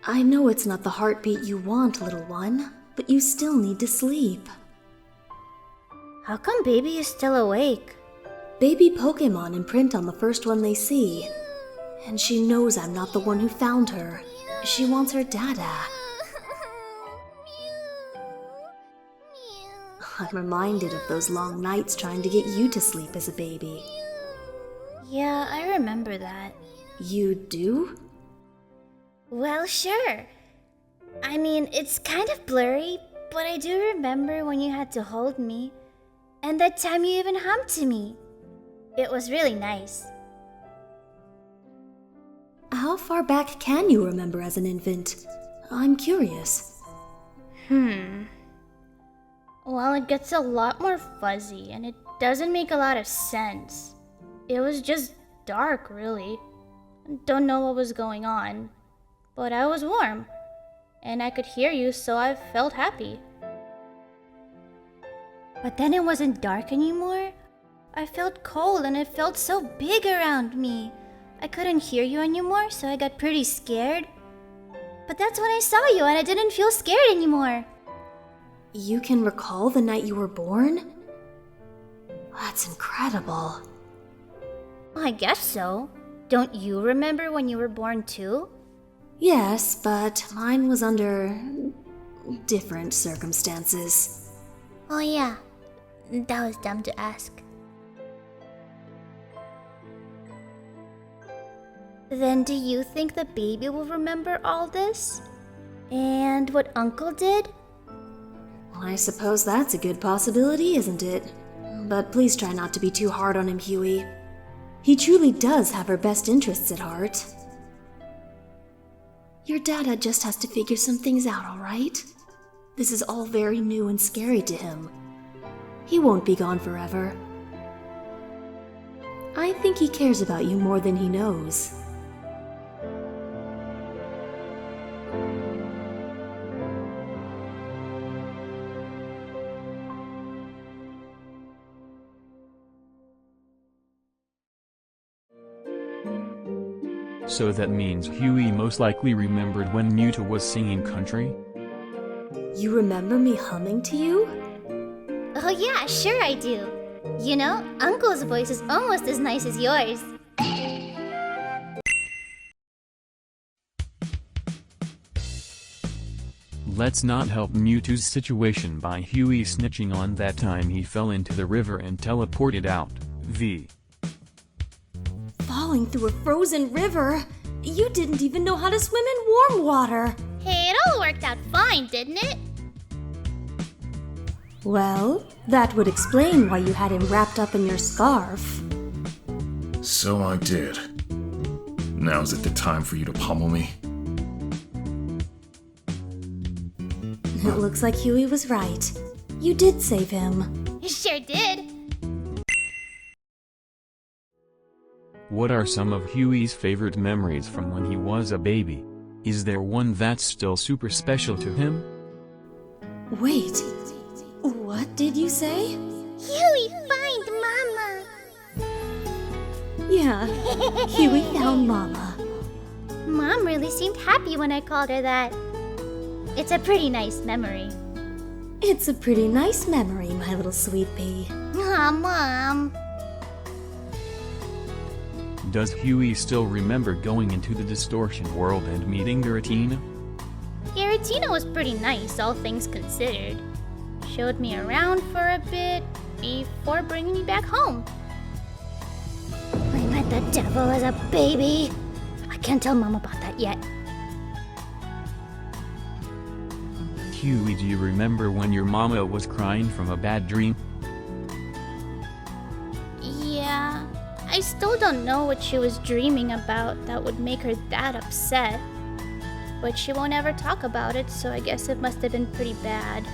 I know it's not the heartbeat you want, little one, but you still need to sleep. How come Baby is still awake? Baby Pokemon imprint on the first one they see. And she knows I'm not the one who found her. She wants her dada. I'm reminded of those long nights trying to get you to sleep as a baby. Yeah, I remember that. You do? Well, sure. I mean, it's kind of blurry, but I do remember when you had to hold me. And that time you even hummed to me. It was really nice. How far back can you remember as an infant? I'm curious. Well, it gets a lot more fuzzy, and it doesn't make a lot of sense. It was just dark, really. Don't know what was going on. But I was warm. And I could hear you, so I felt happy. But then it wasn't dark anymore. I felt cold and it felt so big around me. I couldn't hear you anymore, so I got pretty scared. But that's when I saw you and I didn't feel scared anymore. You can recall the night you were born? That's incredible. I guess so. Don't you remember when you were born too? Yes, but mine was under different circumstances. Oh yeah, that was dumb to ask. Then do you think the baby will remember all this? And what Uncle did? I suppose that's a good possibility, isn't it? But please try not to be too hard on him, Huey. He truly does have her best interests at heart. Your dada just has to figure some things out, all right? This is all very new and scary to him. He won't be gone forever. I think he cares about you more than he knows. So that means Huey most likely remembered when Mewtwo was singing country? You remember me humming to you? Oh yeah, sure I do. You know, Uncle's voice is almost as nice as yours. Let's not help Mewtwo's situation by Huey snitching on that time he fell into the river and teleported out. Falling through a frozen river? You didn't even know how to swim in warm water. Hey, it all worked out fine, didn't it? Well, that would explain why you had him wrapped up in your scarf. So I did. Now is it the time for you to pummel me? It looks like Huey was right. You did save him. Sure did. What are some of Huey's favorite memories from when he was a baby? Is there one that's still super special to him? Wait, what did you say? Huey, find Mama! Yeah, Huey found Mama. Mom really seemed happy when I called her that. It's a pretty nice memory. It's a pretty nice memory, my little sweet pea. Aw, Mom. Does Huey still remember going into the distortion world and meeting Giratina? Giratina was pretty nice, all things considered. Showed me around for a bit before bringing me back home. I met the devil as a baby. I can't tell Mom about that yet. Huey, do you remember when your mama was crying from a bad dream? Yeah, I still don't know what she was dreaming about that would make her that upset. But she won't ever talk about it, so I guess it must have been pretty bad.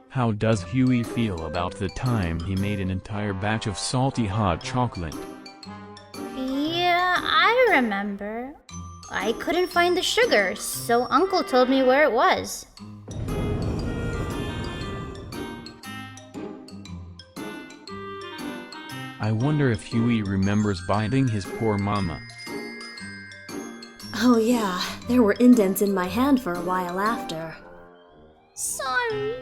How does Huey feel about the time he made an entire batch of salty hot chocolate? Yeah, I remember. I couldn't find the sugar, so Uncle told me where it was. I wonder if Huey remembers biting his poor mama. Oh yeah, there were indents in my hand for a while after. Sorry.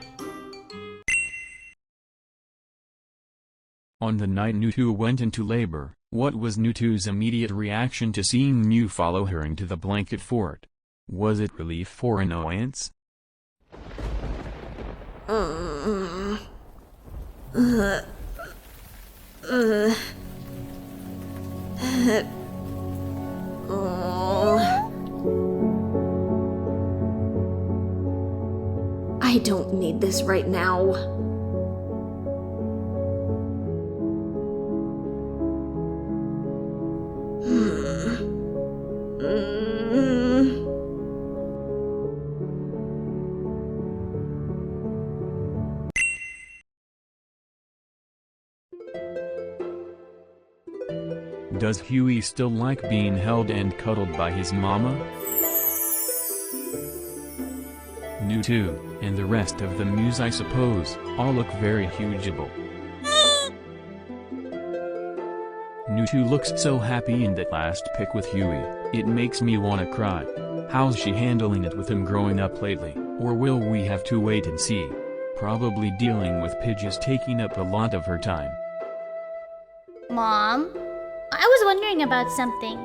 On the night Newtwo went into labor, what was Newtwo's immediate reaction to seeing Mew follow her into the blanket fort? Was it relief or annoyance? I don't need this right now. Does Huey still like being held and cuddled by his mama? Newtwo, and the rest of the Mews I suppose, all look very hugeable. Newtwo looks so happy in that last pic with Huey, it makes me wanna cry. How's she handling it with him growing up lately, or will we have to wait and see? Probably dealing with Pidgeys taking up a lot of her time. Mom, I was wondering about something.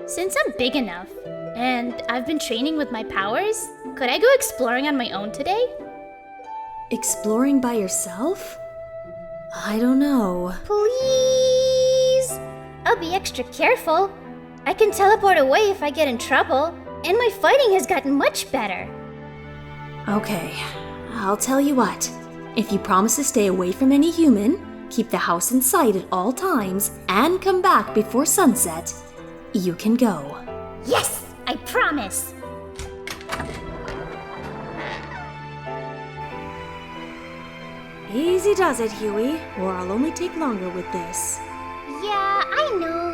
Since I'm big enough, and I've been training with my powers, could I go exploring on my own today? Exploring by yourself? I don't know. Please! I'll be extra careful. I can teleport away if I get in trouble, and my fighting has gotten much better. Okay, I'll tell you what. If you promise to stay away from any human, keep the house in sight at all times, and come back before sunset, you can go. Yes! I promise! Easy does it, Huey, or I'll only take longer with this. Yeah, I know.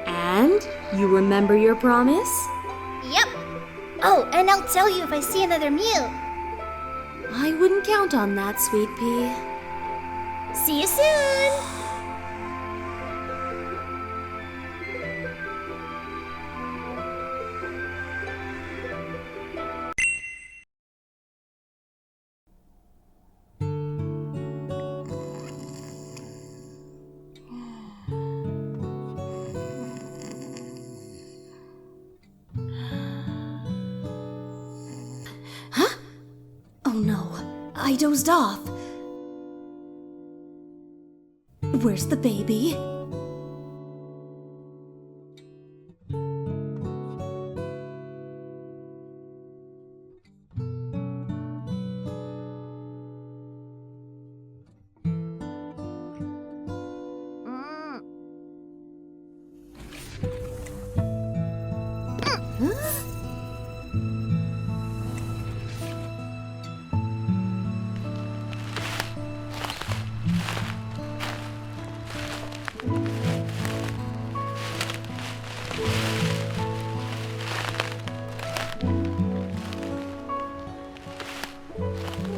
And you remember your promise? Yep. Oh, and I'll tell you if I see another Mew. I wouldn't count on that, sweet pea. See you soon! Oh no, I dozed off. Where's the baby?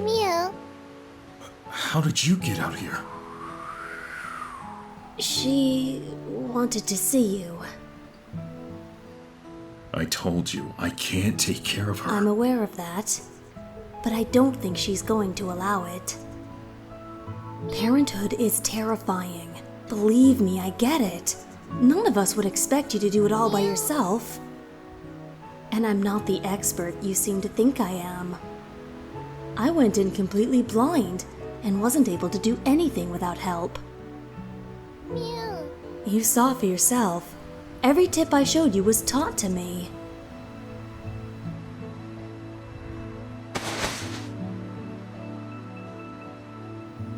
Mew. How did you get out here? She wanted to see you. I told you, I can't take care of her. I'm aware of that, but I don't think she's going to allow it. Parenthood is terrifying. Believe me, I get it. None of us would expect you to do it all by yourself. And I'm not the expert you seem to think I am. I went in completely blind and wasn't able to do anything without help. Mew. You saw for yourself. Every tip I showed you was taught to me.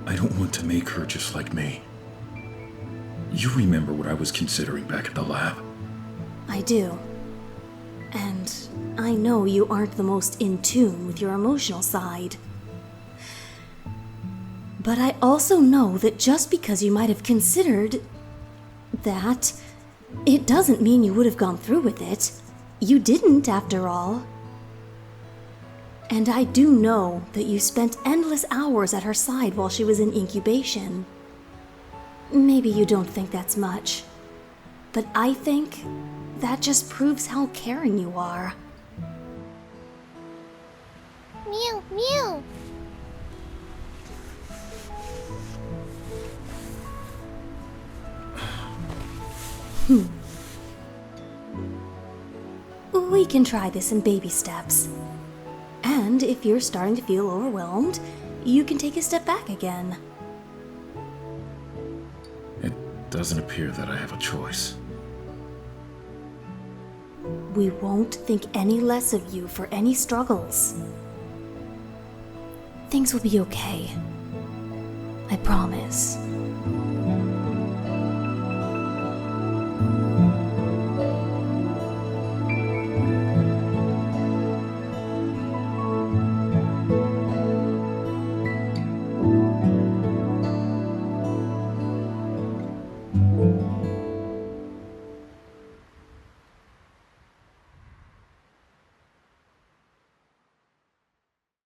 I don't want to make her just like me. You remember what I was considering back at the lab? I do. And I know you aren't the most in tune with your emotional side. But I also know that just because you might have considered that, it doesn't mean you would have gone through with it. You didn't, after all. And I do know that you spent endless hours at her side while she was in incubation. Maybe you don't think that's much, but I think that just proves how caring you are. Mew, Mew! We can try this in baby steps. And if you're starting to feel overwhelmed, you can take a step back again. It doesn't appear that I have a choice. We won't think any less of you for any struggles. Things will be okay. I promise.